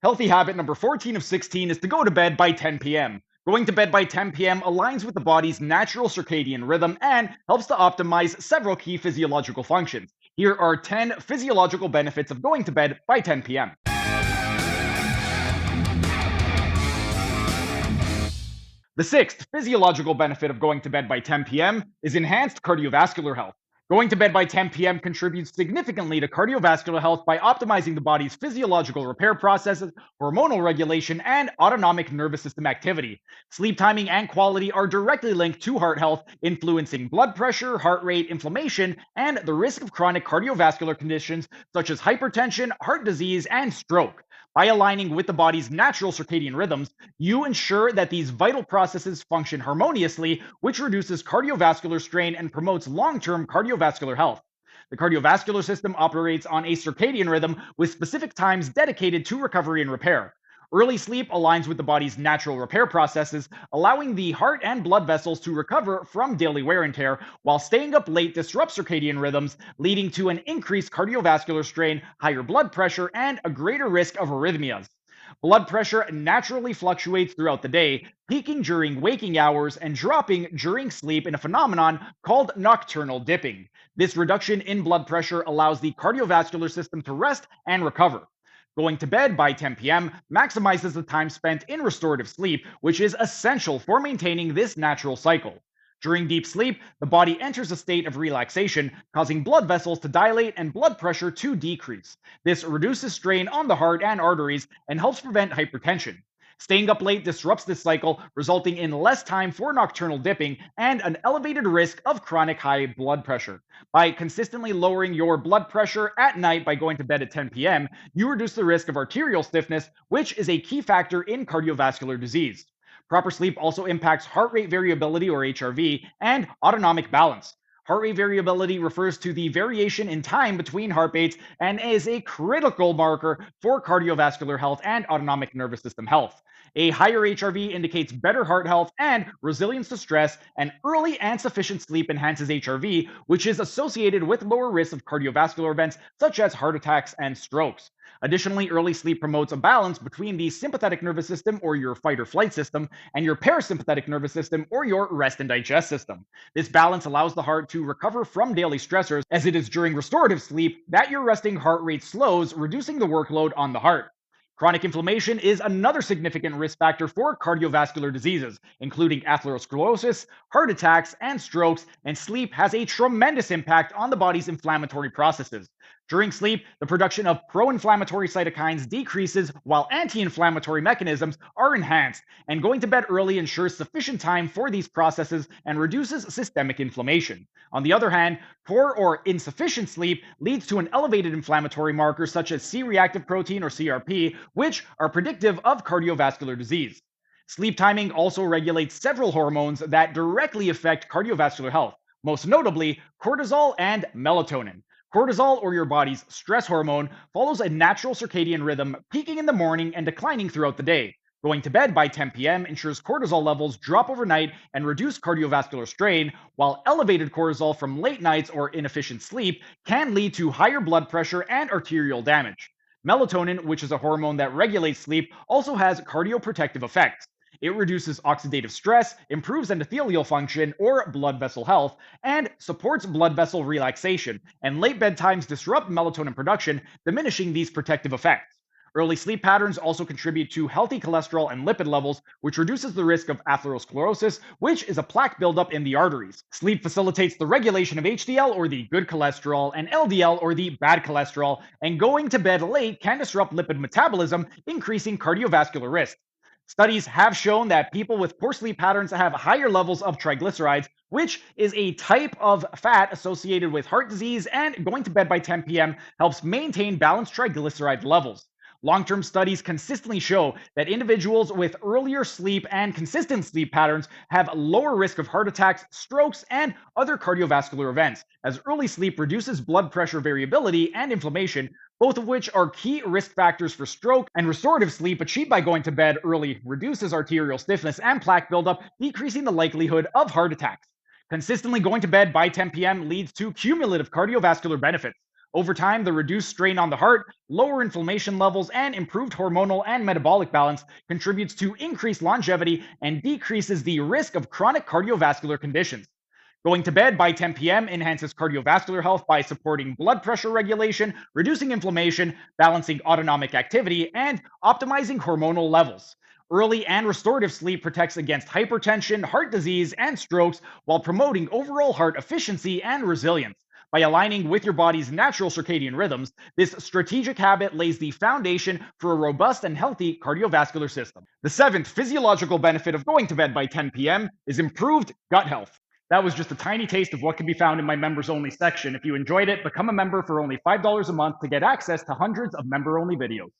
Healthy habit number 14 of 16 is to go to bed by 10 p.m. Going to bed by 10 p.m. aligns with the body's natural circadian rhythm and helps to optimize several key physiological functions. Here are 10 physiological benefits of going to bed by 10 p.m. The sixth physiological benefit of going to bed by 10 p.m. is enhanced cardiovascular health. Going to bed by 10 p.m. contributes significantly to cardiovascular health by optimizing the body's physiological repair processes, hormonal regulation, and autonomic nervous system activity. Sleep timing and quality are directly linked to heart health, influencing blood pressure, heart rate, inflammation, and the risk of chronic cardiovascular conditions such as hypertension, heart disease, and stroke. By aligning with the body's natural circadian rhythms, you ensure that these vital processes function harmoniously, which reduces cardiovascular strain and promotes long term cardiovascular health. The cardiovascular system operates on a circadian rhythm with specific times dedicated to recovery and repair. Early sleep aligns with the body's natural repair processes, allowing the heart and blood vessels to recover from daily wear and tear, while staying up late disrupts circadian rhythms, leading to an increased cardiovascular strain, higher blood pressure, and a greater risk of arrhythmias. Blood pressure naturally fluctuates throughout the day, peaking during waking hours and dropping during sleep in a phenomenon called nocturnal dipping. This reduction in blood pressure allows the cardiovascular system to rest and recover. Going to bed by 10 p.m. maximizes the time spent in restorative sleep, which is essential for maintaining this natural cycle. During deep sleep, the body enters a state of relaxation, causing blood vessels to dilate and blood pressure to decrease. This reduces strain on the heart and arteries and helps prevent hypertension. Staying up late disrupts this cycle, resulting in less time for nocturnal dipping and an elevated risk of chronic high blood pressure. By consistently lowering your blood pressure at night by going to bed at 10 p.m., you reduce the risk of arterial stiffness, which is a key factor in cardiovascular disease. Proper sleep also impacts heart rate variability, or HRV, and autonomic balance. Heart rate variability refers to the variation in time between heartbeats and is a critical marker for cardiovascular health and autonomic nervous system health. A higher HRV indicates better heart health and resilience to stress, and early and sufficient sleep enhances HRV, which is associated with lower risks of cardiovascular events such as heart attacks and strokes. Additionally, early sleep promotes a balance between the sympathetic nervous system, or your fight or flight system, and your parasympathetic nervous system, or your rest and digest system. This balance allows the heart to recover from daily stressors, as it is during restorative sleep that your resting heart rate slows, reducing the workload on the heart. Chronic inflammation is another significant risk factor for cardiovascular diseases, including atherosclerosis, heart attacks, and strokes, and sleep has a tremendous impact on the body's inflammatory processes. During sleep, the production of pro inflammatory cytokines decreases while anti inflammatory mechanisms are enhanced, and going to bed early ensures sufficient time for these processes and reduces systemic inflammation. On the other hand, poor or insufficient sleep leads to an elevated inflammatory marker such as C reactive protein, or CRP, which are predictive of cardiovascular disease. Sleep timing also regulates several hormones that directly affect cardiovascular health, most notably cortisol and melatonin. Cortisol, or your body's stress hormone, follows a natural circadian rhythm, peaking in the morning and declining throughout the day. Going to bed by 10 p.m. ensures cortisol levels drop overnight and reduce cardiovascular strain, while elevated cortisol from late nights or inefficient sleep can lead to higher blood pressure and arterial damage. Melatonin, which is a hormone that regulates sleep, also has cardioprotective effects. It reduces oxidative stress, improves endothelial function or blood vessel health, and supports blood vessel relaxation, and late bedtimes disrupt melatonin production, diminishing these protective effects. Early sleep patterns also contribute to healthy cholesterol and lipid levels, which reduces the risk of atherosclerosis, which is a plaque buildup in the arteries. Sleep facilitates the regulation of HDL, or the good cholesterol, and LDL, or the bad cholesterol, and going to bed late can disrupt lipid metabolism, increasing cardiovascular risk. Studies have shown that people with poor sleep patterns have higher levels of triglycerides, which is a type of fat associated with heart disease, and going to bed by 10 p.m. helps maintain balanced triglyceride levels. Long-term studies consistently show that individuals with earlier sleep and consistent sleep patterns have lower risk of heart attacks, strokes, and other cardiovascular events, as early sleep reduces blood pressure variability and inflammation, both of which are key risk factors for stroke, and restorative sleep achieved by going to bed early reduces arterial stiffness and plaque buildup, decreasing the likelihood of heart attacks. Consistently going to bed by 10 p.m. leads to cumulative cardiovascular benefits. Over time, the reduced strain on the heart, lower inflammation levels, and improved hormonal and metabolic balance contributes to increased longevity and decreases the risk of chronic cardiovascular conditions. Going to bed by 10 p.m. enhances cardiovascular health by supporting blood pressure regulation, reducing inflammation, balancing autonomic activity, and optimizing hormonal levels. Early and restorative sleep protects against hypertension, heart disease, and strokes while promoting overall heart efficiency and resilience. By aligning with your body's natural circadian rhythms, this strategic habit lays the foundation for a robust and healthy cardiovascular system. The seventh physiological benefit of going to bed by 10 p.m. is improved gut health. That was just a tiny taste of what can be found in my members only section. If you enjoyed it, become a member for only $5 a month to get access to hundreds of member only videos.